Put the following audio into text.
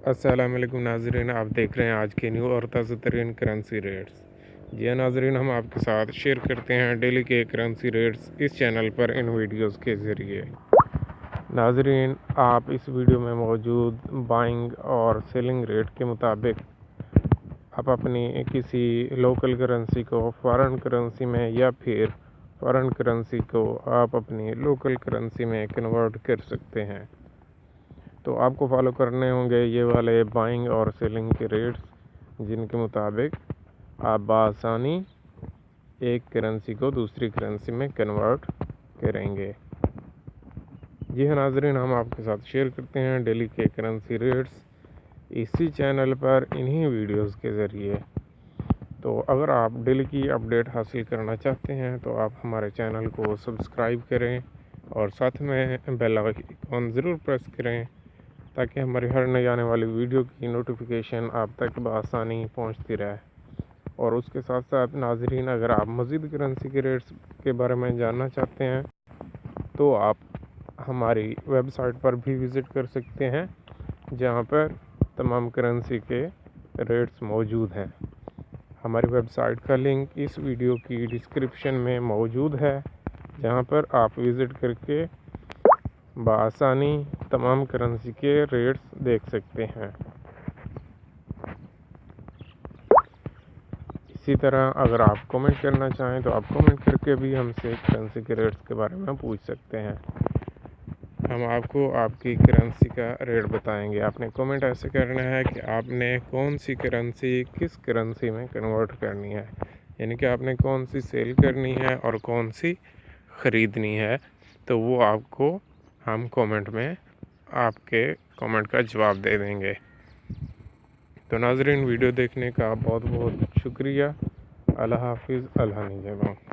السلام علیکم ناظرین، آپ دیکھ رہے ہیں آج کے نیو اور تازہ ترین کرنسی ریٹس۔ جی ہاں ناظرین، ہم آپ کے ساتھ شیئر کرتے ہیں ڈیلی کے کرنسی ریٹس اس چینل پر ان ویڈیوز کے ذریعے۔ ناظرین، آپ اس ویڈیو میں موجود بائنگ اور سیلنگ ریٹ کے مطابق آپ اپنی کسی لوکل کرنسی کو فارن کرنسی میں یا پھر فارن کرنسی کو آپ اپنی لوکل کرنسی میں کنورٹ کر سکتے ہیں۔ تو آپ کو فالو کرنے ہوں گے یہ والے بائنگ اور سیلنگ کے ریٹس، جن کے مطابق آپ بآسانی ایک کرنسی کو دوسری کرنسی میں کنورٹ کریں گے۔ جی ہاں ناظرین، ہم آپ کے ساتھ شیئر کرتے ہیں ڈیلی کے کرنسی ریٹس اسی چینل پر انہی ویڈیوز کے ذریعے۔ تو اگر آپ ڈیلی کی اپڈیٹ حاصل کرنا چاہتے ہیں تو آپ ہمارے چینل کو سبسکرائب کریں اور ساتھ میں بیل آئیکن ضرور پریس کریں تاکہ ہماری ہر نئی آنے والی ویڈیو کی نوٹیفیکیشن آپ تک بآسانی پہنچتی رہے۔ اور اس کے ساتھ ساتھ ناظرین، اگر آپ مزید کرنسی کے ریٹس کے بارے میں جاننا چاہتے ہیں تو آپ ہماری ویب سائٹ پر بھی وزٹ کر سکتے ہیں، جہاں پر تمام کرنسی کے ریٹس موجود ہیں۔ ہماری ویب سائٹ کا لنک اس ویڈیو کی ڈسکرپشن میں موجود ہے، جہاں پر آپ وزٹ کر کے بآسانی تمام کرنسی کے ریٹس دیکھ سکتے ہیں۔ اسی طرح اگر آپ کامنٹ کرنا چاہیں تو آپ کامنٹ کر کے بھی ہم سے کرنسی کے ریٹس کے بارے میں پوچھ سکتے ہیں۔ ہم آپ کو آپ کی کرنسی کا ریٹ بتائیں گے۔ آپ نے کامنٹ ایسے کرنا ہے کہ آپ نے کون سی کرنسی کس کرنسی میں کنورٹ کرنی ہے، یعنی کہ آپ نے کون سی سیل کرنی ہے اور کون سی خریدنی ہے، تو وہ آپ کو ہم کامنٹ میں آپ کے کامنٹ کا جواب دے دیں گے۔ تو ناظرین، ویڈیو دیکھنے کا بہت بہت شکریہ۔ اللہ حافظ، اللہ نگہباں۔